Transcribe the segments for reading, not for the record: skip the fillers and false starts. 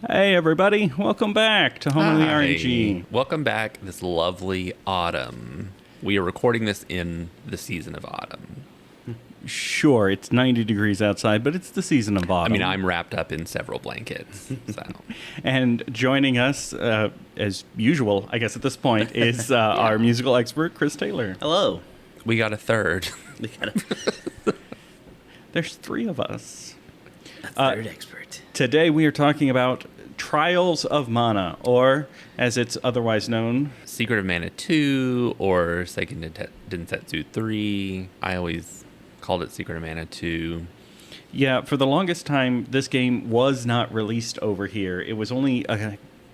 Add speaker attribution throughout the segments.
Speaker 1: Hey everybody, welcome back to Home of the
Speaker 2: Hi.
Speaker 1: RNG.
Speaker 2: Welcome back this lovely autumn. We are recording this in the season of autumn.
Speaker 1: Sure, it's 90 degrees outside, but it's the season of
Speaker 2: I
Speaker 1: autumn.
Speaker 2: mean, I'm wrapped up in several blankets, so.
Speaker 1: And joining us, as usual, I guess at this point, is our musical expert, Chris Taylor.
Speaker 3: Hello.
Speaker 2: We got a third.
Speaker 3: We got a
Speaker 1: There's three of us.
Speaker 3: third expert.
Speaker 1: Today we are talking about Trials of Mana, or as it's otherwise known,
Speaker 2: Secret of Mana 2 or Seiken Densetsu 3. I always called it Secret of Mana 2.
Speaker 1: Yeah, for the longest time, this game was not released over here. It was only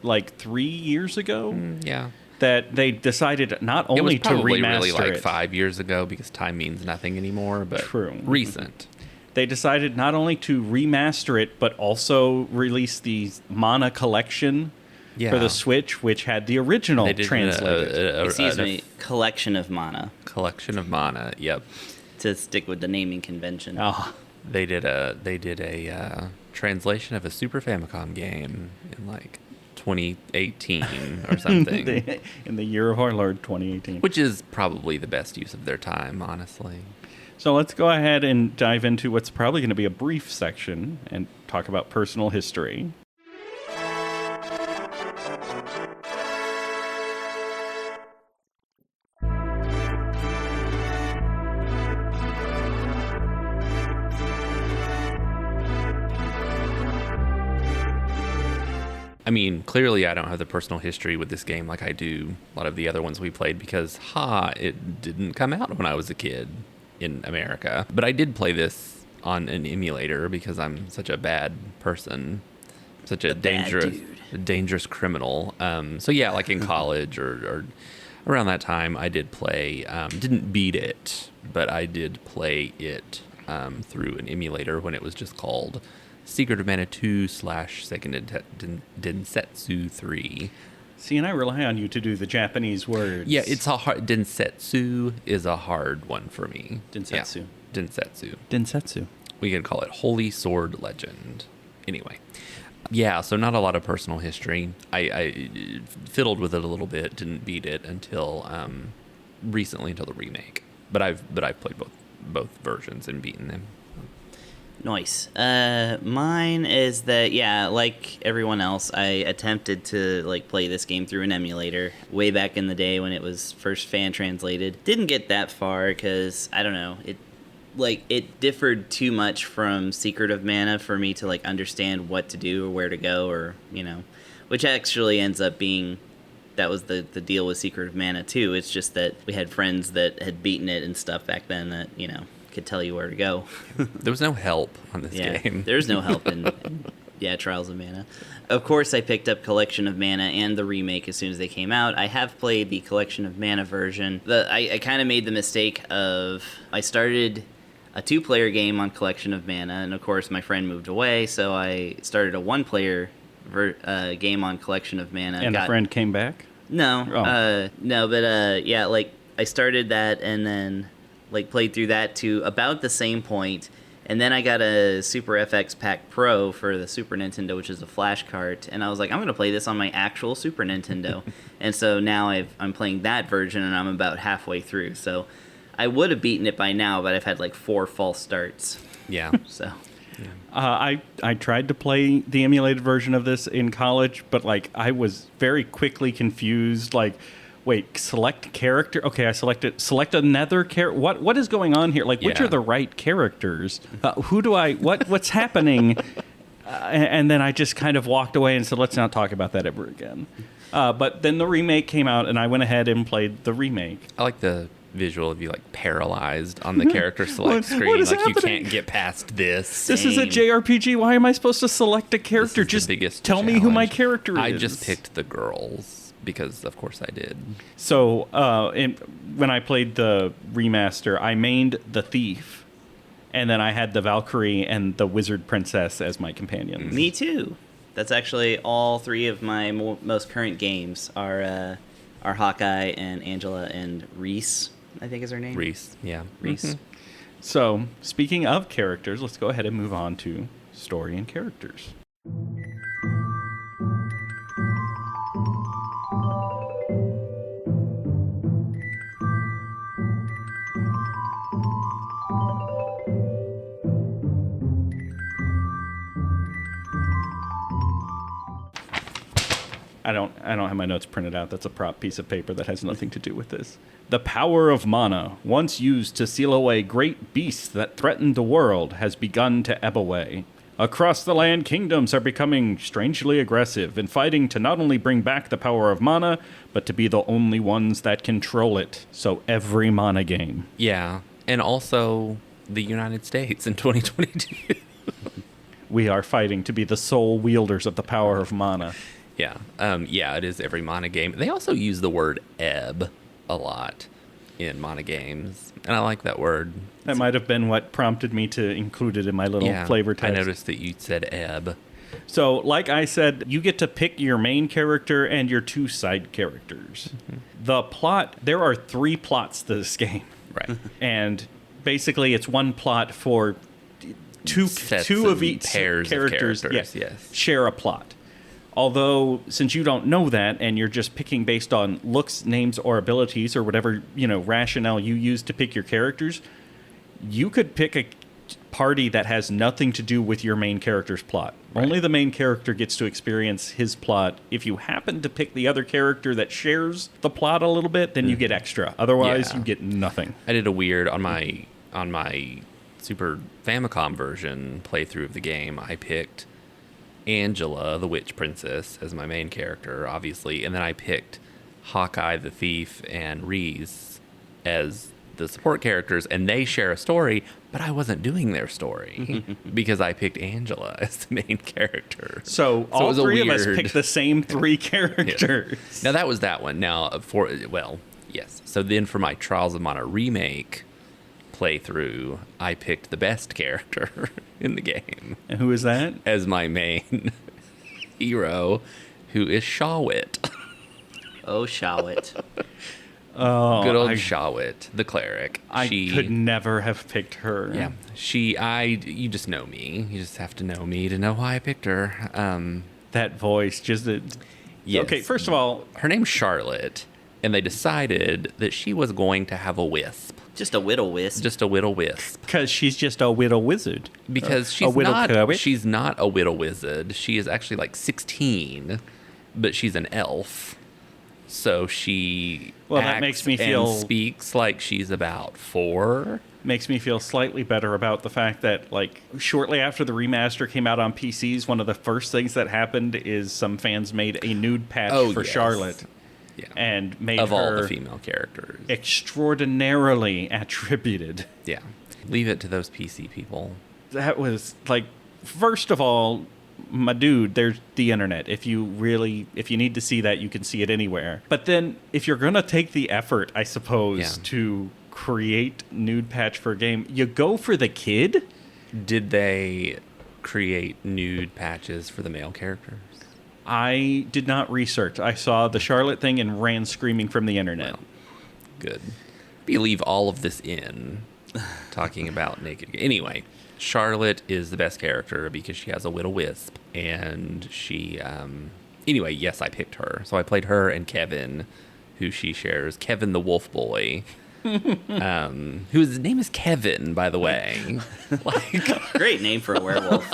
Speaker 1: like 3 years ago
Speaker 2: Yeah.
Speaker 1: that they decided not
Speaker 2: It was
Speaker 1: only to
Speaker 2: probably
Speaker 1: remaster
Speaker 2: really like
Speaker 1: it.
Speaker 2: 5 years ago because time means nothing anymore, but
Speaker 1: True.
Speaker 2: recent.
Speaker 1: They decided not only to remaster it, but also release the Mana collection
Speaker 2: Yeah.
Speaker 1: for the Switch, which had the original
Speaker 2: They did
Speaker 1: translated.
Speaker 3: Excuse me, collection of mana,
Speaker 2: collection of mana. Yep.
Speaker 3: to stick with the naming convention.
Speaker 1: Oh,
Speaker 2: They did a translation of a Super Famicom game in like 2018 or something,
Speaker 1: in the year of our Lord 2018.
Speaker 2: which is probably the best use of their time, honestly.
Speaker 1: So let's go ahead and dive into what's probably going to be a brief section and talk about personal history.
Speaker 2: I mean, clearly I don't have the personal history with this game like I do a lot of the other ones we played because, it didn't come out when I was a kid in America. But I did play this on an emulator because I'm such a bad person, such a dangerous criminal. So yeah, like in college or around that time, I did play, didn't beat it, but I did play it through an emulator when it was just called Secret of Mana 2 / Seiken Densetsu 3.
Speaker 1: See, and I rely on you to do the Japanese words.
Speaker 2: Yeah, it's a hard... Densetsu is a hard one for me.
Speaker 1: Densetsu.
Speaker 2: Yeah, Densetsu.
Speaker 1: Densetsu.
Speaker 2: We could call it Holy Sword Legend. Anyway. Yeah, so not a lot of personal history. I fiddled with it a little bit, didn't beat it until recently, until the remake. But I've played both versions and beaten them.
Speaker 3: Nice. Mine is that, yeah, like everyone else, I attempted to play this game through an emulator way back in the day when it was first fan translated. Didn't get that far because, I don't know, it differed too much from Secret of Mana for me to understand what to do or where to go, or which actually ends up being, that was the deal with Secret of Mana too. It's just that we had friends that had beaten it and stuff back then that could tell you where to go.
Speaker 2: There was no help on this game.
Speaker 3: There's no help in Trials of Mana. Of course, I picked up Collection of Mana and the remake as soon as they came out. I have played the Collection of Mana version. I kind of made the mistake of, I started a 2-player game on Collection of Mana, and of course my friend moved away, so I started a 1-player game on Collection of Mana.
Speaker 1: And the friend came back?
Speaker 3: No.
Speaker 1: Oh.
Speaker 3: No, but yeah, I started that and then played through that to about the same point, and then I got a Super FX Pack Pro for the Super Nintendo, which is a flash cart, and I was like, I'm going to play this on my actual Super Nintendo. And so now I'm playing that version, and I'm about halfway through. So I would have beaten it by now, but I've had 4 false starts.
Speaker 2: Yeah.
Speaker 3: So
Speaker 1: I tried to play the emulated version of this in college, but I was very quickly confused. Wait, select character? Okay, I selected. Select another character. What is going on here? Which
Speaker 2: Yeah.
Speaker 1: are the right characters? Who do I? What's happening? And then I just kind of walked away and said, let's not talk about that ever again. But then the remake came out, and I went ahead and played the remake.
Speaker 2: I like the visual of you paralyzed on the character select screen.
Speaker 1: What is
Speaker 2: you
Speaker 1: happening?
Speaker 2: can't get past this.
Speaker 1: This is a JRPG. Why am I supposed to select a character?
Speaker 2: This is
Speaker 1: Just
Speaker 2: the biggest
Speaker 1: tell me who my
Speaker 2: challenge.
Speaker 1: character is.
Speaker 2: I just picked the girls because of course I did.
Speaker 1: So when I played the remaster, I mained the thief, and then I had the Valkyrie and the Wizard Princess as my companions.
Speaker 3: me too. That's actually all 3 of my most current games are Hawkeye and Angela and Reese, I think is her name.
Speaker 2: Reese, yeah.
Speaker 3: Reese.
Speaker 2: Mhm.
Speaker 1: So speaking of characters, let's go ahead and move on to story and characters. I don't have my notes printed out. That's a prop piece of paper that has nothing to do with this. The power of mana, once used to seal away great beasts that threatened the world, has begun to ebb away. Across the land, kingdoms are becoming strangely aggressive and fighting to not only bring back the power of mana, but to be the only ones that control it. So every mana game.
Speaker 2: Yeah, and also the United States in 2022.
Speaker 1: We are fighting to be the sole wielders of the power of mana.
Speaker 2: Yeah, it is every mana game. They also use the word ebb a lot in mana games, and I like that word.
Speaker 1: That might have been what prompted me to include it in my little flavor text.
Speaker 2: I noticed that you said ebb.
Speaker 1: So, like I said, you get to pick your main character and your 2 side characters. Mm-hmm. The plot, there are 3 plots to this game.
Speaker 2: Right.
Speaker 1: And basically it's one plot for two of each
Speaker 2: pairs
Speaker 1: characters.
Speaker 2: Of characters, yes.
Speaker 1: Share a plot. Although, since you don't know that and you're just picking based on looks, names, or abilities, or whatever, rationale you use to pick your characters, you could pick a party that has nothing to do with your main character's plot. Right. Only the main character gets to experience his plot. If you happen to pick the other character that shares the plot a little bit, then you get extra. Otherwise, you get nothing.
Speaker 2: I did a weird on my Super Famicom version playthrough of the game. I picked Angela, the witch princess, as my main character, obviously, and then I picked Hawkeye the thief and Reese as the support characters, and they share a story, but I wasn't doing their story because I picked Angela as the main character.
Speaker 1: So all 3 of us picked the same 3 characters.
Speaker 2: Yes. Now that was that one. Now yes. So then for my Trials of Mana remake playthrough, I picked the best character in the game.
Speaker 1: And who is that?
Speaker 2: As my main hero, who is Shawit.
Speaker 3: Oh, Shawit.
Speaker 1: Oh,
Speaker 2: good old Shawit, the cleric.
Speaker 1: I could never have picked her.
Speaker 2: Yeah, you just know me. You just have to know me to know why I picked her.
Speaker 1: That voice, just
Speaker 2: yes.
Speaker 1: Okay, first of all,
Speaker 2: her name's Charlotte, and they decided that she was going to have a wisp.
Speaker 3: Just a whittle wisp.
Speaker 2: Just a whittle wisp.
Speaker 1: Because she's just a whittle wizard.
Speaker 2: Because she's not a whittle wizard. She is actually like 16, but she's an elf. So she
Speaker 1: that makes me feel
Speaker 2: and speaks like she's about 4.
Speaker 1: Makes me feel slightly better about the fact that, like, shortly after the remaster came out on PCs, one of the first things that happened is some fans made a nude patch for Charlotte.
Speaker 2: Yeah.
Speaker 1: And made
Speaker 2: of
Speaker 1: her
Speaker 2: all the female characters
Speaker 1: extraordinarily attributed.
Speaker 2: Yeah. Leave it to those PC people.
Speaker 1: That was, like, first of all, my dude, there's the internet. If you need to see that, you can see it anywhere. But then, if you're going to take the effort, I suppose, to create nude patch for a game, you go for the kid?
Speaker 2: Did they create nude patches for the male characters?
Speaker 1: I did not research. I saw the Charlotte thing and ran screaming from the internet.
Speaker 2: Well, good. You leave all of this in, talking about naked. Anyway, Charlotte is the best character because she has a will-o-wisp, and she. Anyway, yes, I picked her. So I played her and Kevin, who she shares. Kevin the Wolf Boy. Whose name is Kevin, by the way.
Speaker 3: Great name for a werewolf.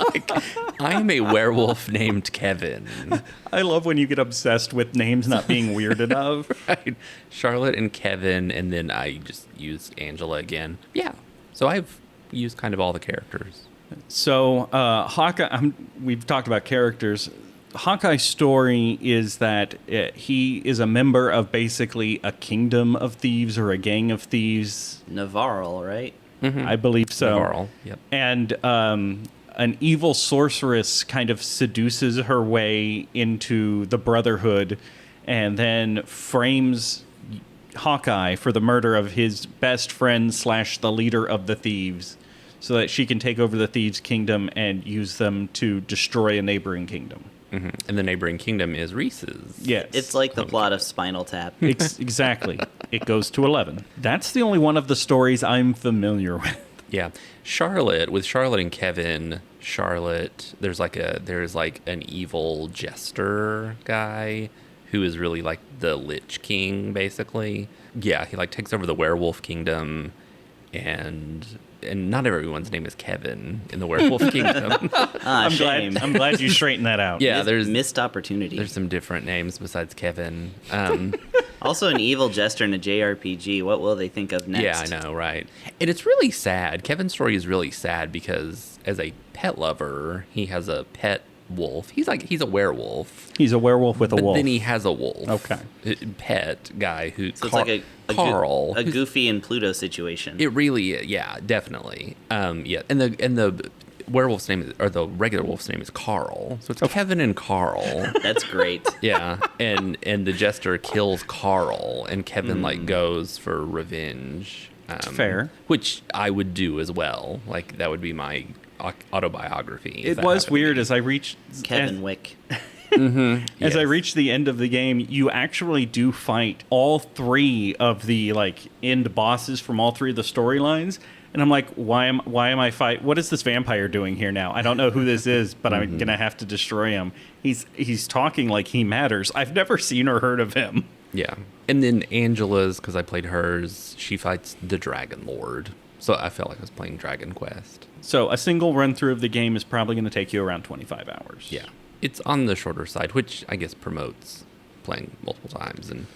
Speaker 2: I'm a werewolf named Kevin.
Speaker 1: I love when you get obsessed with names not being weird enough.
Speaker 2: Right. Charlotte and Kevin, and then I just used Angela again. Yeah. So I've used kind of all the characters.
Speaker 1: So Hawkeye, we've talked about characters. Hawkeye's story is that he is a member of basically a kingdom of thieves or a gang of thieves.
Speaker 3: Navarro, right?
Speaker 1: Mm-hmm. I believe so.
Speaker 2: Navarro, yep.
Speaker 1: And an evil sorceress kind of seduces her way into the Brotherhood and then frames Hawkeye for the murder of his best friend / the leader of the thieves so that she can take over the thieves' kingdom and use them to destroy a neighboring kingdom.
Speaker 2: Mm-hmm. And the neighboring kingdom is Reese's.
Speaker 1: Yes.
Speaker 3: It's like the plot of Spinal Tap.
Speaker 1: Exactly. It goes to 11. That's the only one of the stories I'm familiar with.
Speaker 2: Yeah. With Charlotte and Kevin, there's like an evil jester guy who is really like the Lich King, basically. Yeah, he like takes over the werewolf kingdom and not everyone's name is Kevin in the Werewolf Kingdom.
Speaker 3: Shame.
Speaker 1: I'm glad you straightened that out.
Speaker 2: Yeah, there's
Speaker 3: missed opportunity.
Speaker 2: There's some different names besides Kevin.
Speaker 3: Also, an evil jester in a JRPG. What will they think of next?
Speaker 2: Yeah, I know, right? And it's really sad. Kevin's story is really sad because as a pet lover, he has a pet wolf. He's a werewolf.
Speaker 1: He's a werewolf with a
Speaker 2: But
Speaker 1: wolf.
Speaker 2: then he has a wolf.
Speaker 1: Okay.
Speaker 2: Pet guy who.
Speaker 3: So it's like
Speaker 2: Carl.
Speaker 3: a Goofy and Pluto situation.
Speaker 2: It really, yeah, definitely. Yeah, and the werewolf's name or the regular wolf's name is Carl. So it's Kevin and Carl.
Speaker 3: That's great.
Speaker 2: Yeah, and the jester kills Carl, and Kevin like goes for revenge.
Speaker 1: Fair.
Speaker 2: Which I would do as well. Like that would be my autobiography.
Speaker 1: It was weird as I reached
Speaker 3: Kevin Wick.
Speaker 1: As I reached the end of the game, you actually do fight all 3 of the like end bosses from all 3 of the storylines, and I'm like, why am I fight? What is this vampire doing here now? I don't know who this is, but I'm gonna have to destroy him. He's talking like he matters. I've never seen or heard of him.
Speaker 2: Yeah, and then Angela's, because I played hers, she fights the Dragon Lord. So I felt like I was playing Dragon Quest.
Speaker 1: So a single run through of the game is probably going to take you around 25 hours.
Speaker 2: Yeah. It's on the shorter side, which I guess promotes playing multiple times and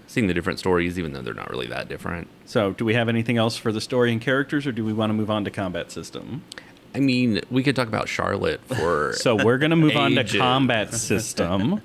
Speaker 2: seeing the different stories, even though they're not really that different.
Speaker 1: So do we have anything else for the story and characters, or do we want to move on to combat system?
Speaker 2: I mean, we could talk about Charlotte for
Speaker 1: So we're going to move on to
Speaker 2: ages.
Speaker 1: combat system.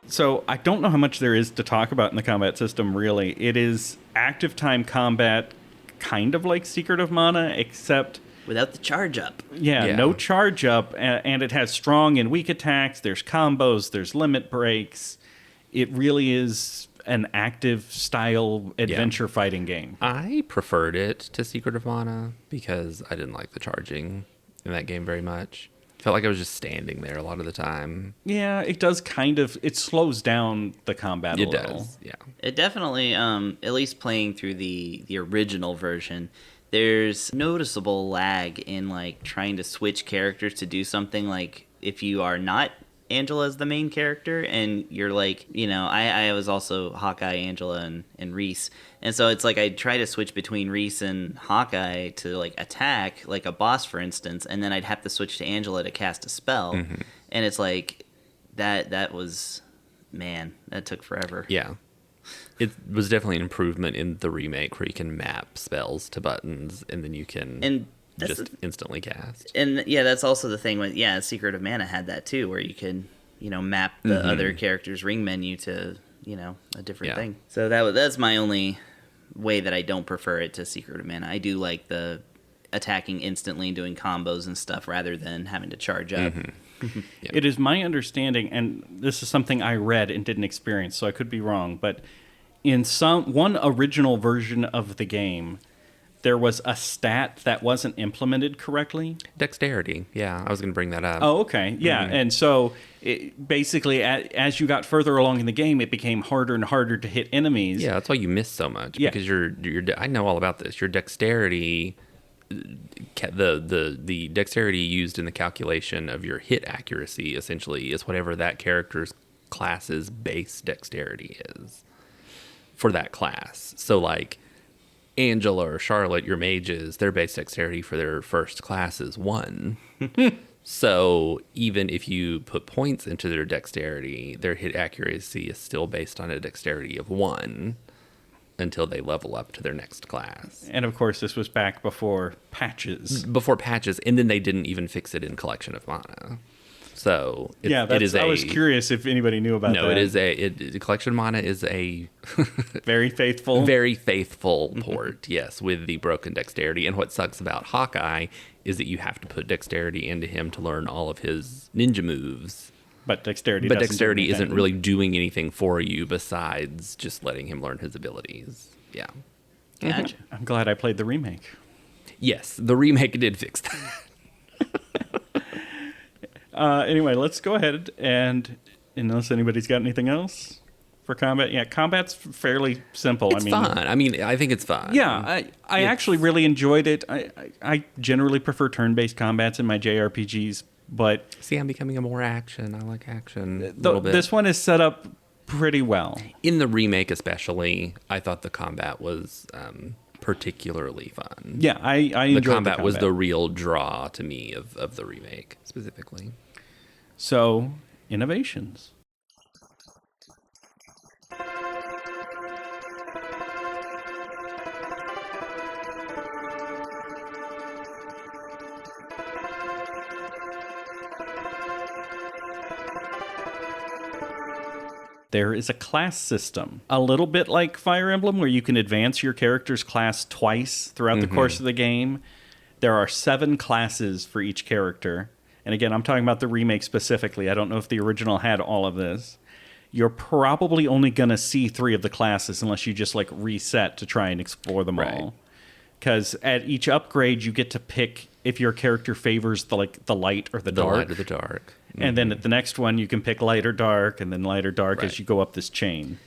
Speaker 1: So I don't know how much there is to talk about in the combat system, really. It is active time combat, kind of like Secret of Mana, except...
Speaker 3: Without the charge up.
Speaker 1: Yeah, no charge up, and it has strong and weak attacks, there's combos, there's limit breaks. It really is an active style adventure fighting game.
Speaker 2: I preferred it to Secret of Mana because I didn't like the charging in that game very much. Felt like I was just standing there a lot of the time.
Speaker 1: Yeah, it does kind of... It slows down the combat a little.
Speaker 2: It does, yeah.
Speaker 3: It definitely, at least playing through the original version, there's noticeable lag in like trying to switch characters to do something. Like if you are not Angela as the main character and you're like, you know, I was also Hawkeye, Angela, and Reese, and so it's like I try to switch between Reese and Hawkeye to like attack like a boss, for instance, and then I'd have to switch to Angela to cast a spell, and it's like that was, man, that took forever.
Speaker 2: Yeah. It was definitely an improvement in the remake where you can map spells to buttons and then you can just instantly cast.
Speaker 3: And yeah, that's also the thing with, Secret of Mana had that too, where you can, you know, map the other character's ring menu to, you know, a different thing. So that's my only way that I don't prefer it to Secret of Mana. I do like the attacking instantly and doing combos and stuff rather than having to charge up.
Speaker 2: Yeah.
Speaker 1: It is my understanding, and this is something I read and didn't experience, so I could be wrong, but in one original version of the game, there was a stat that wasn't implemented correctly.
Speaker 2: Dexterity, yeah, I was going to bring that up.
Speaker 1: Oh, okay, yeah, and so basically, as you got further along in the game, it became harder and harder to hit enemies.
Speaker 2: Yeah, that's why you miss so much,
Speaker 1: Yeah.
Speaker 2: because I know all about this. Your dexterity, the dexterity used in the calculation of your hit accuracy essentially is whatever that character's class's base dexterity is for that class. So like Angela or Charlotte, your mages, their base dexterity for their first class is 1. So even if you put points into their dexterity, their hit accuracy is still based on a dexterity of 1 until they level up to their next class.
Speaker 1: And of course, this was back before patches.
Speaker 2: And then they didn't even fix it in Collection of Mana. So
Speaker 1: I was curious if anybody knew about that.
Speaker 2: No, it is Collection of Mana is a
Speaker 1: very faithful
Speaker 2: port, yes, with the broken dexterity. And what sucks about Hawkeye is that you have to put dexterity into him to learn all of his ninja moves.
Speaker 1: But dexterity
Speaker 2: isn't really doing anything for you besides just letting him learn his abilities. Yeah.
Speaker 3: Gotcha.
Speaker 1: I'm glad I played the remake.
Speaker 2: Yes, the remake did fix that.
Speaker 1: Anyway, let's go ahead and, unless anybody's got anything else, for combat. Yeah, combat's fairly simple.
Speaker 2: It's fun. I mean, I think it's fun.
Speaker 1: Yeah, I actually really enjoyed it. I generally prefer turn-based combats in my JRPGs, but
Speaker 2: See, I'm becoming a more action. I like action a little bit.
Speaker 1: this one is set up pretty well.
Speaker 2: In the remake especially, I thought the combat was particularly fun.
Speaker 1: Yeah, I enjoyed
Speaker 2: the combat was the real draw to me of the remake specifically.
Speaker 1: So, innovations. There is a class system, a little bit like Fire Emblem, where you can advance your character's class twice throughout the course of the game. There are 7 classes for each character. And again, I'm talking about the remake specifically. I don't know if the original had all of this. You're probably only going to see 3 of the classes unless you just like reset to try and explore them all. Because at each upgrade, you get to pick if your character favors the light or the dark.
Speaker 2: The light or the dark.
Speaker 1: And then at the next one, you can pick light or dark, and then light or dark as you go up this chain.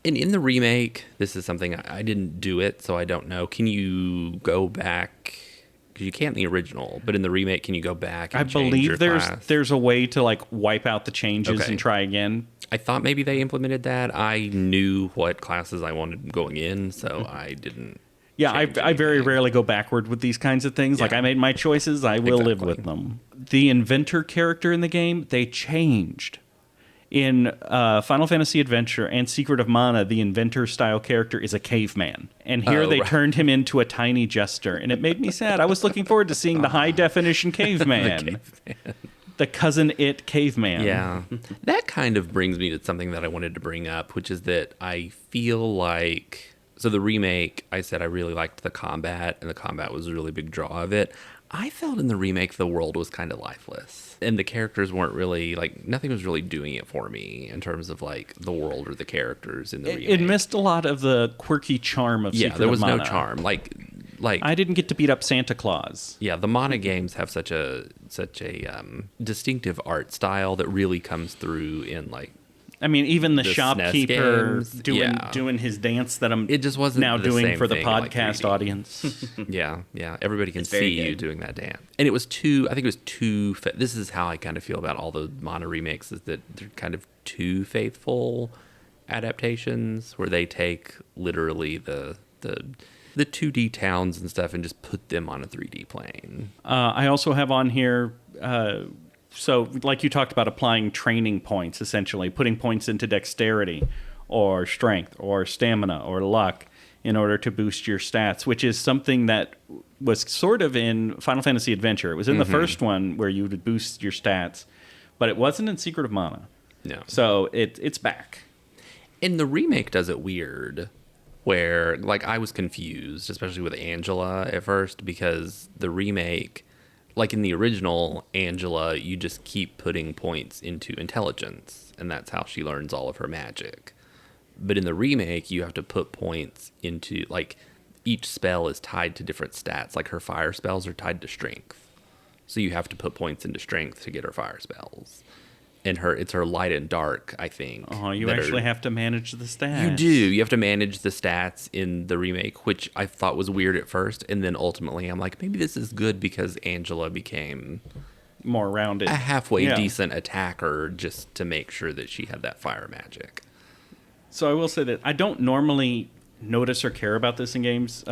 Speaker 2: And in the remake, this is something I didn't do it, so I don't know. Can you go back? Because you can't in the original, but in the remake, can you go back? And
Speaker 1: I believe
Speaker 2: class?
Speaker 1: there's a way to like wipe out the changes and try again.
Speaker 2: I thought maybe they implemented that. I knew what classes I wanted going in, so I didn't.
Speaker 1: Yeah, I very rarely go backward with these kinds of things. Like, I made my choices, I will live with them. The inventor character in the game, they changed. In Final Fantasy Adventure and Secret of Mana, the inventor-style character is a caveman. And here they turned him into a tiny jester, and it made me sad. I was looking forward to seeing the high-definition caveman. The Cousin It caveman.
Speaker 2: Yeah. That kind of brings me to something that I wanted to bring up, which is that I feel like... So the remake, I said I really liked the combat, and the combat was a really big draw of it. I felt in the remake the world was kind of lifeless. And the characters weren't really, like, nothing was really doing it for me in terms of, like, the world or the characters in the remake.
Speaker 1: It missed a lot of the quirky charm of Secret of Mana.
Speaker 2: Yeah, there was no charm. Like
Speaker 1: I didn't get to beat up Santa Claus.
Speaker 2: Yeah, the Mana games have such a distinctive art style that really comes through in, like,
Speaker 1: I mean, even the shopkeeper
Speaker 2: games,
Speaker 1: doing his dance that I'm
Speaker 2: it just wasn't
Speaker 1: now
Speaker 2: the
Speaker 1: doing
Speaker 2: same
Speaker 1: for the
Speaker 2: thing in, like,
Speaker 1: podcast
Speaker 2: 3D.
Speaker 1: audience.
Speaker 2: Yeah. Everybody can see you doing that dance. And it was I think it was too, this is how I kind of feel about all the Mana remakes, is that they're kind of too faithful adaptations where they take literally the 2D towns and stuff and just put them on a 3D plane.
Speaker 1: I also have on here... So, like you talked about applying training points, essentially, putting points into dexterity or strength or stamina or luck in order to boost your stats, which is something that was sort of in Final Fantasy Adventure. It was in the first one where you would boost your stats, but it wasn't in Secret of Mana.
Speaker 2: No.
Speaker 1: So, it's back.
Speaker 2: And the remake does it weird, where, like, I was confused, especially with Angela at first, because the remake... Like in the original, Angela, you just keep putting points into intelligence, and that's how she learns all of her magic. But in the remake, you have to put points into, like, each spell is tied to different stats. Like, her fire spells are tied to strength. So you have to put points into strength to get her fire spells. And it's her light and dark, I think.
Speaker 1: Oh, you actually have to manage the stats.
Speaker 2: You do. You have to manage the stats in the remake, which I thought was weird at first. And then ultimately, I'm like, maybe this is good because Angela became
Speaker 1: more rounded,
Speaker 2: a halfway decent attacker just to make sure that she had that fire magic.
Speaker 1: So I will say that I don't normally notice or care about this in games.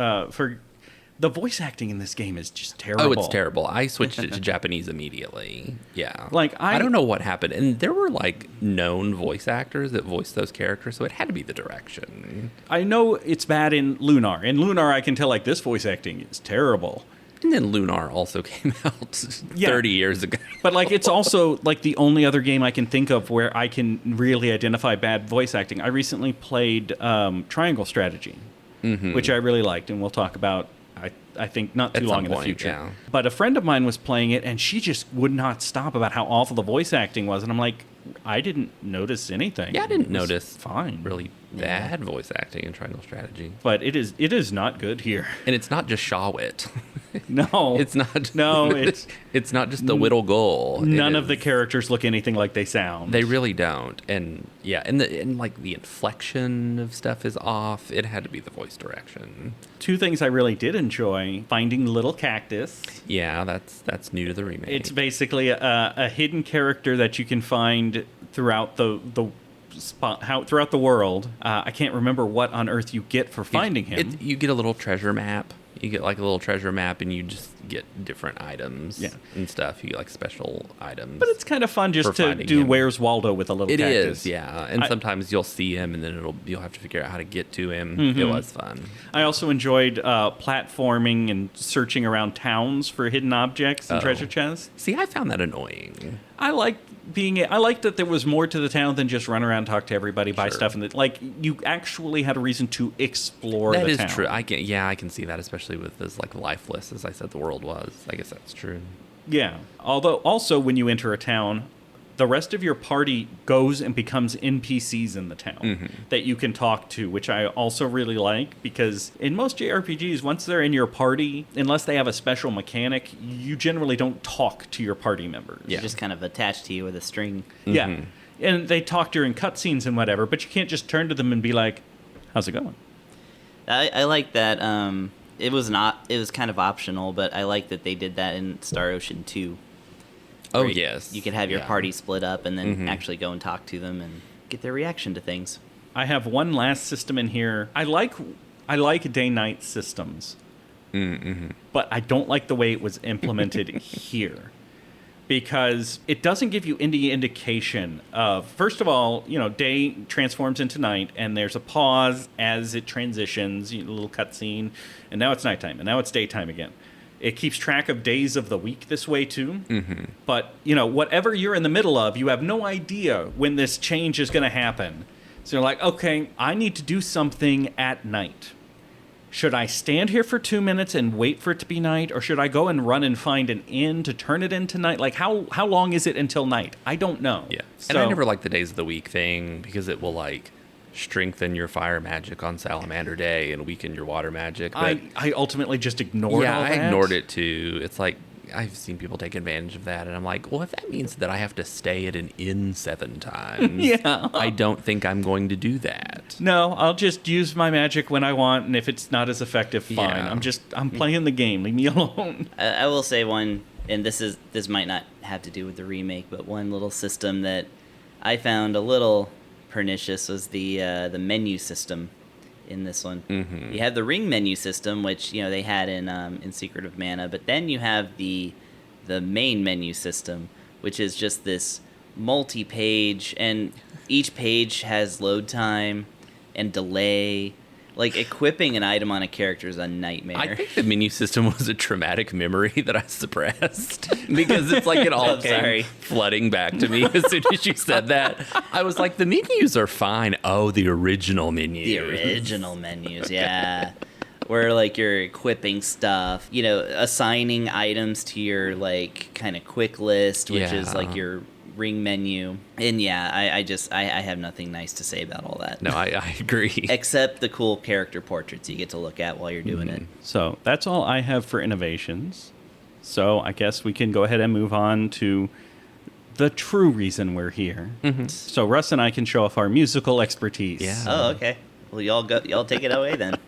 Speaker 1: The voice acting in this game is just terrible.
Speaker 2: Oh, it's terrible. I switched it to Japanese immediately. Yeah.
Speaker 1: Like,
Speaker 2: I don't know what happened. And there were, like, known voice actors that voiced those characters, so it had to be the direction.
Speaker 1: I know it's bad in Lunar. In Lunar, I can tell, like, this voice acting is terrible.
Speaker 2: And then Lunar also came out 30 years ago.
Speaker 1: But, like, it's also, like, the only other game I can think of where I can really identify bad voice acting. I recently played Triangle Strategy, which I really liked, and we'll talk about I think not too long in the future.
Speaker 2: Yeah.
Speaker 1: But a friend of mine was playing it, and she just would not stop about how awful the voice acting was. And I'm like, I didn't notice anything.
Speaker 2: Yeah, I didn't notice
Speaker 1: fine.
Speaker 2: Really bad voice acting in Triangle Strategy.
Speaker 1: But it is not good here.
Speaker 2: And it's not just Shawit.
Speaker 1: No,
Speaker 2: It's not.
Speaker 1: No, it's
Speaker 2: it's not just the whittle goal.
Speaker 1: none of the characters look anything like they sound.
Speaker 2: They really don't. And yeah, and like the inflection of stuff is off. It had to be the voice direction.
Speaker 1: Two things I really did enjoy: finding little cactus.
Speaker 2: Yeah, that's new to the remake.
Speaker 1: It's basically a hidden character that you can find throughout the spot, throughout the world. I can't remember what on earth you get for finding him.
Speaker 2: You get a little treasure map. You get like a little treasure map, and you just get different items and stuff. You get like special items.
Speaker 1: But it's kind of fun just to do
Speaker 2: him.
Speaker 1: Where's Waldo with a little cactus.
Speaker 2: It is, yeah. And sometimes you'll see him, and then you'll have to figure out how to get to him. It was fun.
Speaker 1: I also enjoyed platforming and searching around towns for hidden objects and treasure chests.
Speaker 2: See, I found that annoying.
Speaker 1: I liked that there was more to the town than just run around, talk to everybody, buy stuff, and you actually had a reason to explore the town.
Speaker 2: That is true. I can see that, especially with as like lifeless as I said the world was. I guess that's true.
Speaker 1: Yeah. Although also when you enter a town, the rest of your party goes and becomes NPCs in the town that you can talk to, which I also really like, because in most JRPGs, once they're in your party, unless they have a special mechanic, you generally don't talk to your party members.
Speaker 3: They're just kind of attached to you with a string.
Speaker 1: Yeah. And they talk during cutscenes and whatever, but you can't just turn to them and be like, how's it going?
Speaker 3: I like that. It was kind of optional, but I like that they did that in Star Ocean 2.
Speaker 2: Oh, yes.
Speaker 3: You could have your party split up and then actually go and talk to them and get their reaction to things.
Speaker 1: I have one last system in here. I like day-night systems, but I don't like the way it was implemented here, because it doesn't give you any indication of, first of all, day transforms into night, and there's a pause as it transitions, a little cutscene, and now it's nighttime, and now it's daytime again. It keeps track of days of the week this way, too. But, whatever you're in the middle of, you have no idea when this change is going to happen. So you're like, okay, I need to do something at night. Should I stand here for 2 minutes and wait for it to be night? Or should I go and run and find an inn to turn it into night? Like, how long is it until night? I don't know.
Speaker 2: Yeah. And I never liked the days of the week thing, because it will, strengthen your fire magic on Salamander Day and weaken your water magic. But
Speaker 1: I ultimately just ignored all that.
Speaker 2: Yeah, I ignored it too. It's like, I've seen people take advantage of that, and I'm like, well, if that means that I have to stay at an inn 7 times, I don't think I'm going to do that.
Speaker 1: No, I'll just use my magic when I want, and if it's not as effective, fine.
Speaker 2: Yeah.
Speaker 1: I'm playing the game. Leave me alone.
Speaker 3: I will say one, and this might not have to do with the remake, but one little system that I found a little pernicious was the menu system in this one. You have the ring menu system, which they had in Secret of Mana, but then you have the main menu system, which is just this multi-page, and each page has load time and delay. Like, equipping an item on a character is a nightmare.
Speaker 2: I think the menu system was a traumatic memory that I suppressed, because it's like it all came flooding back to me as soon as you said that. I was like, the menus are fine. Oh, the original menus.
Speaker 3: The original menus, yeah. Where, you're equipping stuff, assigning items to your, kind of quick list, which is, your ring menu. And I have nothing nice to say about all that.
Speaker 2: No, I agree.
Speaker 3: Except the cool character portraits you get to look at while you're doing it.
Speaker 1: So that's all I have for innovations. So I guess we can go ahead and move on to the true reason we're here. So Russ and I can show off our musical expertise.
Speaker 3: Yeah. Oh, okay. Well, y'all take it away then.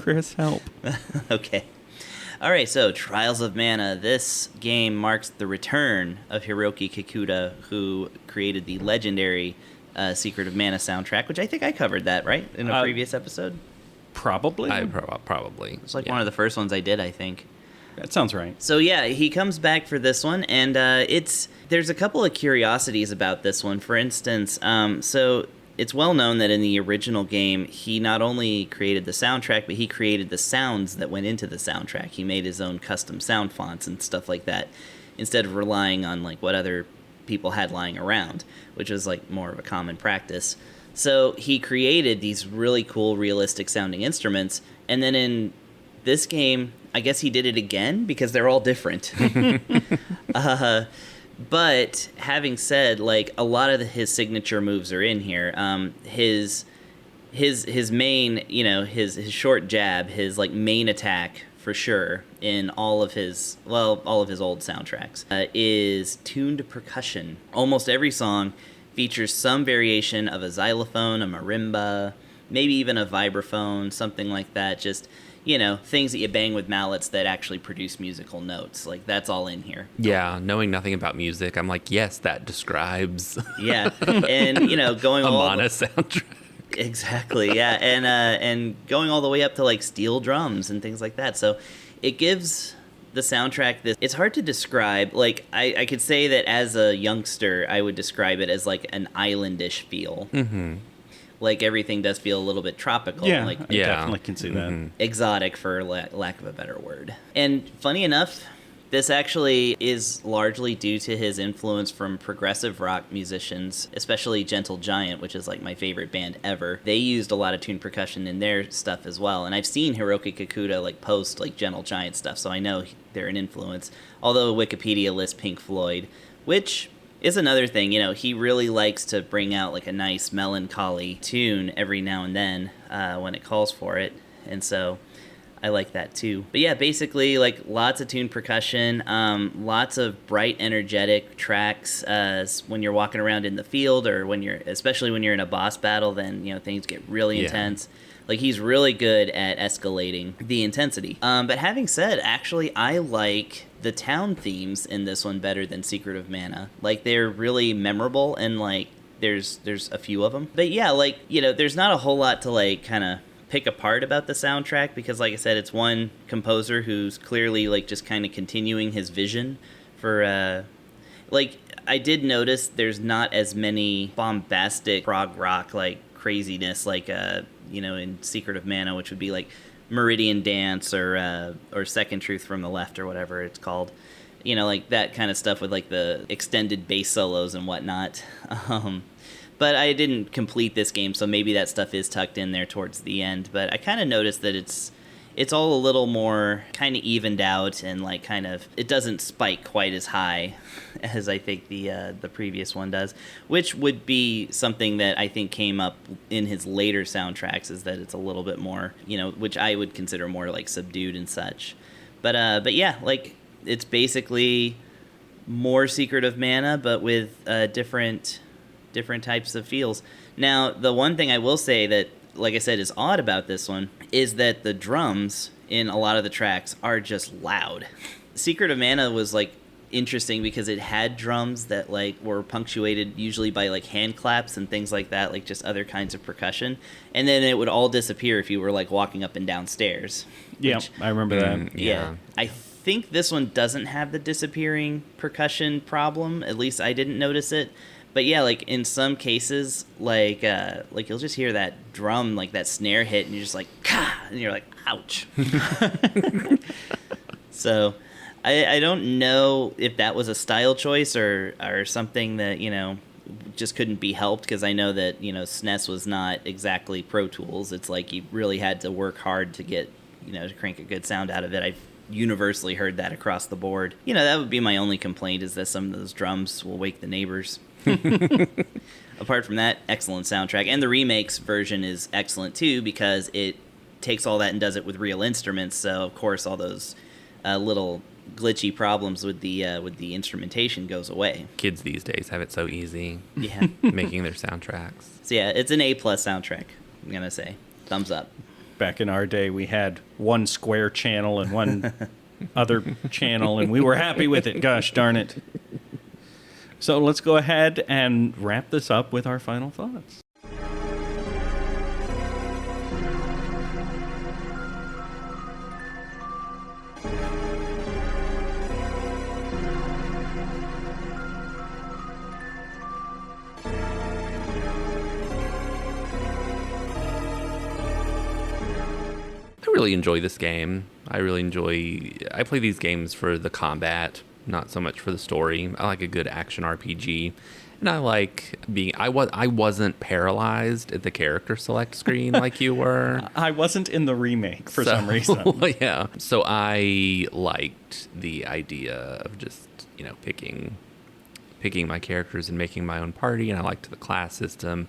Speaker 1: Chris, help.
Speaker 3: Okay. All right, so Trials of Mana. This game marks the return of Hiroki Kikuta, who created the legendary Secret of Mana soundtrack, which I think I covered that, right, in a previous episode?
Speaker 1: Probably.
Speaker 2: Probably.
Speaker 3: It's one of the first ones I did, I think.
Speaker 1: That sounds right.
Speaker 3: So yeah, he comes back for this one, and there's a couple of curiosities about this one. For instance, so it's well known that in the original game, he not only created the soundtrack, but he created the sounds that went into the soundtrack. He made his own custom sound fonts and stuff like that, instead of relying on what other people had lying around, which was more of a common practice. So he created these really cool, realistic sounding instruments, and then in This game, I guess he did it again because they're all different. But having said, like, a lot of his signature moves are in here. His main, his short jab, his like main attack for sure in all of his old soundtracks is tuned percussion. Almost every song features some variation of a xylophone, a marimba, maybe even a vibraphone, something like that. Just, things that you bang with mallets that actually produce musical notes. Like, that's all in here.
Speaker 2: Yeah, knowing nothing about music, I'm like, yes, that describes
Speaker 3: Yeah, and, going
Speaker 2: a
Speaker 3: all...
Speaker 2: Mana soundtrack.
Speaker 3: Exactly, yeah, and going all the way up to, like, steel drums and things like that. So it gives the soundtrack this... It's hard to describe. Like, I could say that as a youngster, I would describe it as, like, an islandish feel. Mm-hmm. Like, everything does feel a little bit tropical.
Speaker 1: Yeah,
Speaker 3: like,
Speaker 1: I definitely can see that.
Speaker 3: Exotic, for lack of a better word. And funny enough, this actually is largely due to his influence from progressive rock musicians, especially Gentle Giant, which is like my favorite band ever. They used a lot of tuned percussion in their stuff as well. And I've seen Hiroki Kikuta like post like Gentle Giant stuff, so I know they're an influence. Although Wikipedia lists Pink Floyd, which is another thing. He really likes to bring out like a nice melancholy tune every now and then when it calls for it. And so I like that too. But yeah, basically like lots of tuned percussion, lots of bright, energetic tracks when you're walking around in the field, or especially when you're in a boss battle, then things get really intense. Like, he's really good at escalating the intensity. But having said, actually, I like the town themes in this one better than Secret of Mana. Like, they're really memorable, and like there's a few of them. But yeah, like, there's not a whole lot to like kind of pick apart about the soundtrack, because like I said, it's one composer who's clearly like just kind of continuing his vision for like, I did notice there's not as many bombastic prog rock like craziness like in Secret of Mana, which would be like Meridian Dance or Second Truth from the Left or whatever it's called. Like that kind of stuff with like the extended bass solos and whatnot. But I didn't complete this game, so maybe that stuff is tucked in there towards the end. But I kind of noticed that it's all a little more kind of evened out, and like kind of it doesn't spike quite as high as I think the previous one does, which would be something that I think came up in his later soundtracks, is that it's a little bit more, which I would consider more like subdued and such. But yeah, like it's basically more Secret of Mana, but with different types of feels. Now, the one thing I will say that, like I said, is odd about this one is that the drums in a lot of the tracks are just loud. Secret of Mana was like interesting because it had drums that like were punctuated usually by like hand claps and things like that, like just other kinds of percussion, and then it would all disappear if you were like walking up and down stairs.
Speaker 1: Yeah, I remember that.
Speaker 3: Yeah. I think this one doesn't have the disappearing percussion problem. At least I didn't notice it. But yeah, like in some cases, like you'll just hear that drum, like that snare hit, and you're just like, "Ka!" and you're like, ouch. So I don't know if that was a style choice or something that, just couldn't be helped, because I know that, SNES was not exactly Pro Tools. It's like you really had to work hard to get, to crank a good sound out of it. I've universally heard that across the board. That would be my only complaint, is that some of those drums will wake the neighbors. Apart from that, excellent soundtrack. And the remakes version is excellent too, because it takes all that and does it with real instruments. So of course all those little glitchy problems with the instrumentation goes away.
Speaker 2: Kids these days have it so easy.
Speaker 3: Yeah.
Speaker 2: Making their soundtracks.
Speaker 3: So yeah, it's an A+ soundtrack, I'm gonna say. Thumbs up.
Speaker 1: Back in our day, we had one square channel and one other channel, and we were happy with it. Gosh darn it. So let's go ahead and wrap this up with our final thoughts.
Speaker 2: I really enjoy this game. I play these games for the combat, not so much for the story. I like a good action RPG. And I like being. I wasn't paralyzed at the character select screen like you were.
Speaker 1: I wasn't in the remake for some reason.
Speaker 2: Yeah. So I liked the idea of just picking my characters and making my own party, and I liked the class system.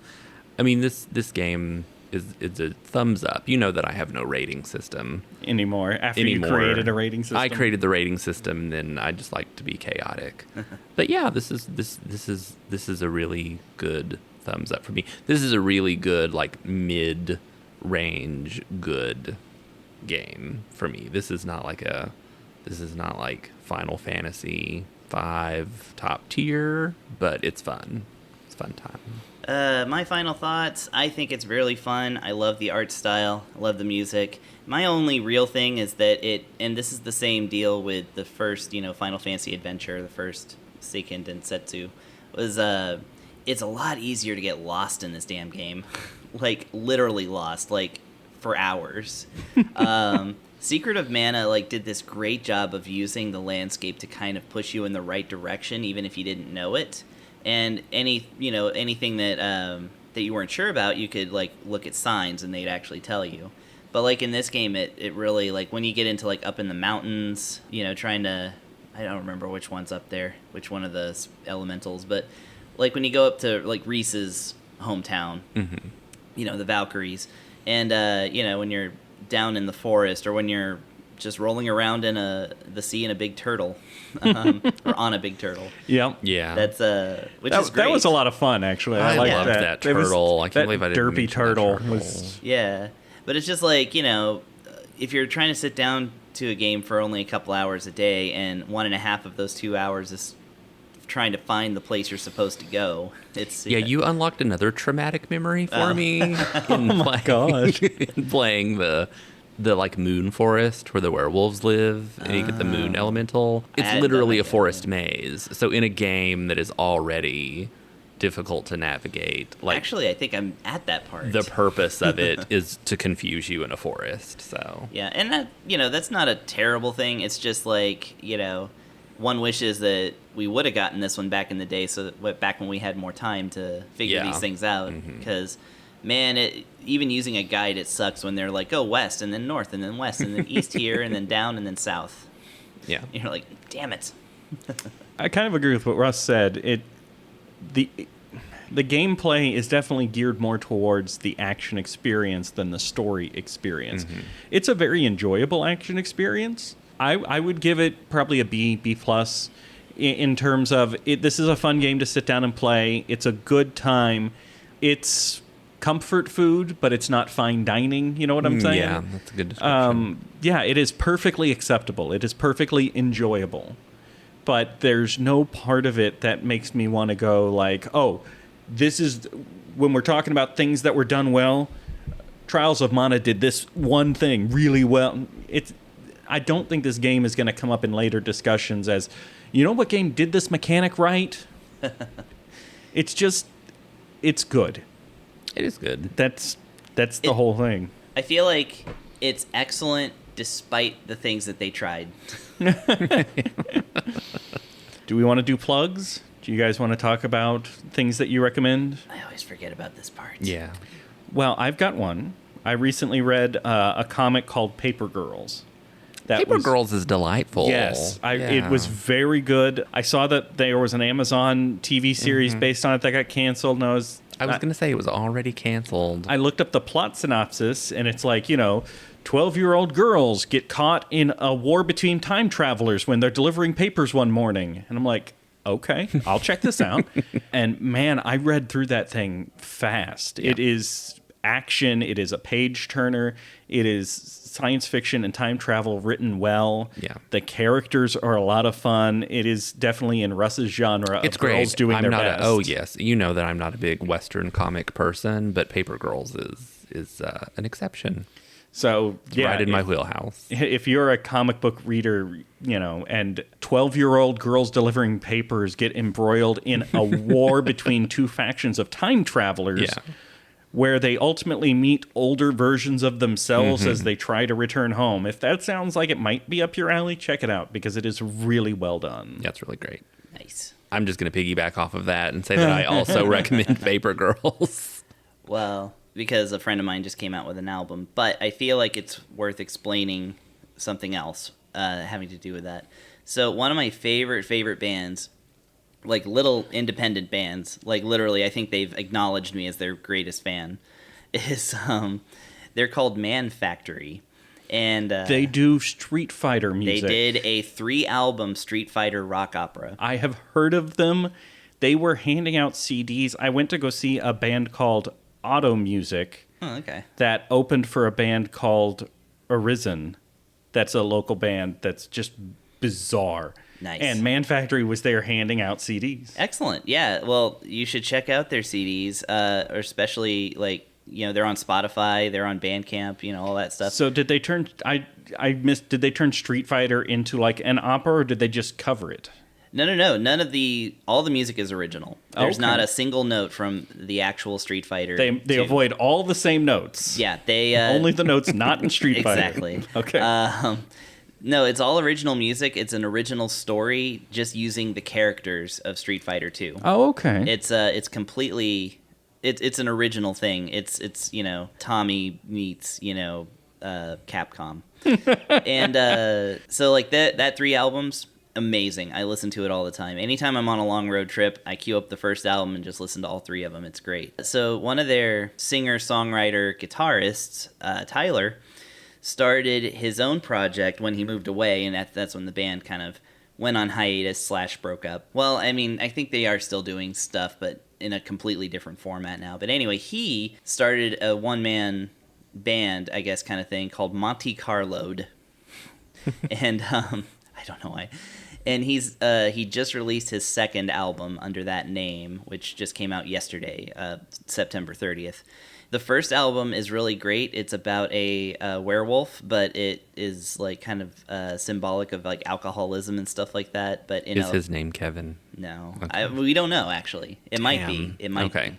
Speaker 2: I mean, this game is a thumbs up. You know that I have no rating system
Speaker 1: anymore. You created a rating system,
Speaker 2: I created the rating system, and then I just like to be chaotic. But yeah, this is a really good thumbs up for me. This is a really good like mid-range good game for me. This is not like Final Fantasy 5 top tier, but it's fun. It's a fun time.
Speaker 3: My final thoughts, I think it's really fun. I love the art style. I love the music. My only real thing is that and this is the same deal with the first, Final Fantasy Adventure, the first Seiken Densetsu, was, it's a lot easier to get lost in this damn game. Like, literally lost, like, for hours. Secret of Mana, did this great job of using the landscape to kind of push you in the right direction, even if you didn't know it. And anything that you weren't sure about, you could look at signs and they'd actually tell you. But in this game, it really when you get into up in the mountains, trying to, I don't remember which one's up there, which one of the elementals, but when you go up to Reese's hometown, the Valkyries, and when you're down in the forest, or when you're just rolling around in the sea in a big turtle, or on a big turtle.
Speaker 1: Yep.
Speaker 2: Yeah.
Speaker 3: That's which is great.
Speaker 1: That was a lot of fun, actually. I liked
Speaker 2: loved that turtle. I can't believe I didn't
Speaker 1: derpy
Speaker 2: mention
Speaker 1: turtle
Speaker 2: that
Speaker 1: was.
Speaker 3: Yeah, but it's just if you're trying to sit down to a game for only a couple hours a day, and 1.5 of those 2 hours is trying to find the place you're supposed to go. It's
Speaker 2: you unlocked another traumatic memory for me.
Speaker 1: Oh my god!
Speaker 2: In playing the moon forest where the werewolves live, and you get the moon elemental. It's literally a forest maze. So in a game that is already difficult to navigate,
Speaker 3: actually, I think I'm at that part.
Speaker 2: The purpose of it is to confuse you in a forest. So
Speaker 3: yeah, and that that's not a terrible thing. It's just one wishes that we would have gotten this one back in the day, so that back when we had more time to figure these things out, because. Man, even using a guide, it sucks when they're go west, and then north, and then west, and then east here, and then down, and then south.
Speaker 2: Yeah.
Speaker 3: You're like, damn it.
Speaker 1: I kind of agree with what Russ said. The gameplay is definitely geared more towards the action experience than the story experience. It's a very enjoyable action experience. I would give it probably a B plus in terms of this is a fun game to sit down and play. It's a good time. It's comfort food, but it's not fine dining. You know what I'm saying?
Speaker 2: Yeah, that's a good description.
Speaker 1: It is perfectly acceptable. It is perfectly enjoyable. But there's no part of it that makes me want to go this is, when we're talking about things that were done well, Trials of Mana did this one thing really well. I don't think this game is going to come up in later discussions as, what game did this mechanic right? It's good.
Speaker 2: It is good.
Speaker 1: That's the whole thing.
Speaker 3: I feel like it's excellent despite the things that they tried.
Speaker 1: Do we want to do plugs? Do you guys want to talk about things that you recommend?
Speaker 3: I always forget about this part.
Speaker 2: Yeah.
Speaker 1: Well, I've got one. I recently read a comic called Paper Girls.
Speaker 2: Paper Girls is delightful.
Speaker 1: Yes, it was very good. I saw that there was an Amazon TV series based on it that got canceled, and I was
Speaker 2: going to say it was already canceled.
Speaker 1: I looked up the plot synopsis, and it's 12-year-old girls get caught in a war between time travelers when they're delivering papers one morning. And I'm like, okay, I'll check this out. And man, I read through that thing fast. Yeah. It is action. It is a page turner. It is science fiction and time travel written well.
Speaker 2: Yeah.
Speaker 1: The characters are a lot of fun. It is definitely in Russ's genre of
Speaker 2: it's
Speaker 1: girls
Speaker 2: great.
Speaker 1: doing their best.
Speaker 2: Oh, yes. You know that I'm not a big Western comic person, but Paper Girls is an exception.
Speaker 1: So,
Speaker 2: it's right in my wheelhouse.
Speaker 1: If you're a comic book reader, and 12-year-old girls delivering papers get embroiled in a war between two factions of time travelers, where they ultimately meet older versions of themselves as they try to return home. If that sounds like it might be up your alley, check it out, because it is really well done.
Speaker 2: Yeah, it's really great.
Speaker 3: Nice.
Speaker 2: I'm just going to piggyback off of that and say that I also recommend Vapor Girls.
Speaker 3: Well, because a friend of mine just came out with an album, but I feel like it's worth explaining something else having to do with that. So one of my favorite bands, like little independent bands, like literally I think they've acknowledged me as their greatest fan, is they're called Man Factory. And
Speaker 1: they do Street Fighter music.
Speaker 3: They did a 3-album Street Fighter rock opera.
Speaker 1: I have heard of them. They were handing out CDs. I went to go see a band called Auto Music.
Speaker 3: Oh, okay.
Speaker 1: That opened for a band called Arisen. That's a local band that's just bizarre.
Speaker 3: Nice.
Speaker 1: And Man Factory was there handing out CDs.
Speaker 3: Excellent. Yeah. Well, you should check out their CDs, or especially like, you know, they're on Spotify, they're on Bandcamp, you know, all that stuff.
Speaker 1: So did they turn? I missed. Did they turn Street Fighter into like an opera, or did they just cover it?
Speaker 3: No. None of all the music is original. There's not a single note from the actual Street Fighter.
Speaker 1: They avoid all the same notes.
Speaker 3: Yeah, they
Speaker 1: only the notes not in Street Fighter.
Speaker 3: Exactly.
Speaker 1: Okay.
Speaker 3: No, it's all original music. It's an original story, just using the characters of Street Fighter 2.
Speaker 1: Oh, okay.
Speaker 3: It's completely. It's an original thing. It's you know, Tommy meets, you know, Capcom. And so like that 3 albums, amazing. I listen to it all the time. Anytime I'm on a long road trip, I queue up the first album and just listen to all 3 of them. It's great. So one of their singer, songwriter, guitarists, Tyler, started his own project when he moved away, and that's when the band kind of went on hiatus / broke up. Well, I mean, I think they are still doing stuff, but in a completely different format now. But anyway, he started a one-man band, I guess, kind of thing, called Monte Carlo'd. And I don't know why. And he just released his 2nd album under that name, which just came out yesterday, September 30th. The first album is really great. It's about a werewolf, but it is like kind of symbolic of like alcoholism and stuff like that. But
Speaker 2: is his name Kevin?
Speaker 3: No,
Speaker 2: Okay.
Speaker 3: We don't know actually. It might be. It might
Speaker 2: okay.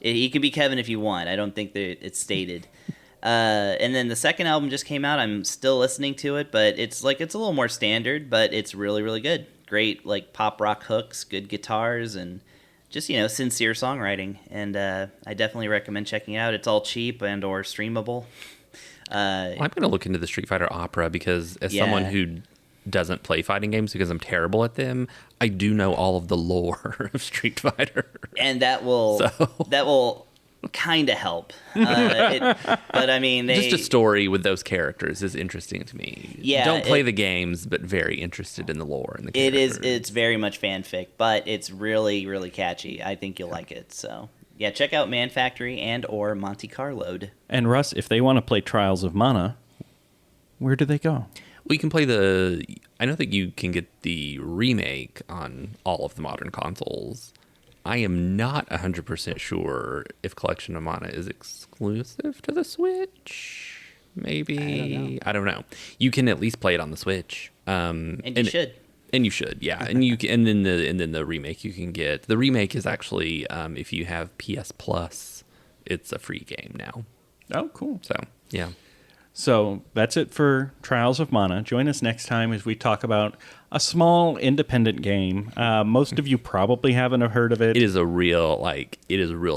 Speaker 3: be. He can be Kevin if you want. I don't think that it's stated. And then the 2nd album just came out. I'm still listening to it, but it's a little more standard, but it's really, really good. Great like pop rock hooks, good guitars, and just, you know, sincere songwriting. And I definitely recommend checking it out. It's all cheap and or streamable.
Speaker 2: I'm going to look into the Street Fighter opera because as someone who doesn't play fighting games because I'm terrible at them, I do know all of the lore of Street Fighter.
Speaker 3: And that will kind of help. But I mean,
Speaker 2: just a story with those characters is interesting to me.
Speaker 3: Yeah,
Speaker 2: don't play the games, but very interested in the lore and the characters.
Speaker 3: It's very much fanfic, but it's really, really catchy. I think you'll like it. So yeah, check out Man Factory and or Monte Carlo'd.
Speaker 1: And Russ, if they want to play Trials of Mana, where do they go?
Speaker 2: Well, you can play I know that you can get the remake on all of the modern consoles. I am not 100% sure if Collection of Mana is exclusive to the Switch. Maybe. I don't know. You can at least play it on the Switch.
Speaker 3: And you should.
Speaker 2: And you should, yeah. And you can, and then the remake you can get. The remake is actually, if you have PS Plus, it's a free game now.
Speaker 1: Oh, cool.
Speaker 2: So, yeah.
Speaker 1: So that's it for Trials of Mana. Join us next time as we talk about a small independent game. Most of you probably haven't heard of it.
Speaker 2: It is real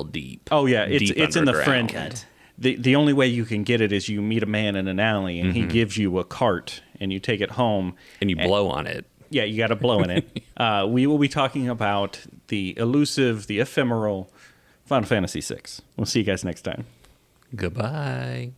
Speaker 2: deep.
Speaker 1: Oh yeah, it's in the
Speaker 2: underground.
Speaker 1: French. The only way you can get it is you meet a man in an alley and he gives you a cart and you take it home
Speaker 2: and you blow on it.
Speaker 1: Yeah, you got to blow in it. We will be talking about the elusive, the ephemeral Final Fantasy VI. We'll see you guys next time.
Speaker 2: Goodbye.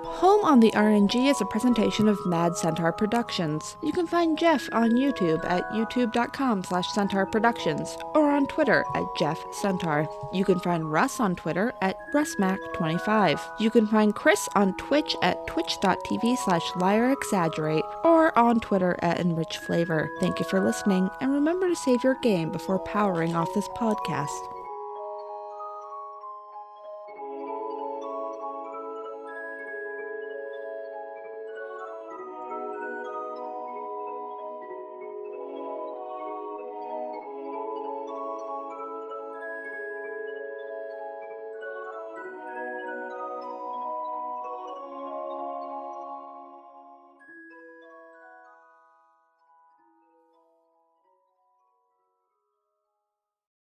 Speaker 4: Home on the RNG is a presentation of Mad Centaur Productions. You can find Jeff on YouTube at youtube.com/Centaur Productions or on Twitter at Jeff Centaur. You can find Russ on Twitter at RussMac25. You can find Chris on Twitch at twitch.tv/LiarExaggerate or on Twitter at EnrichFlavor. Thank you for listening, and remember to save your game before powering off this podcast.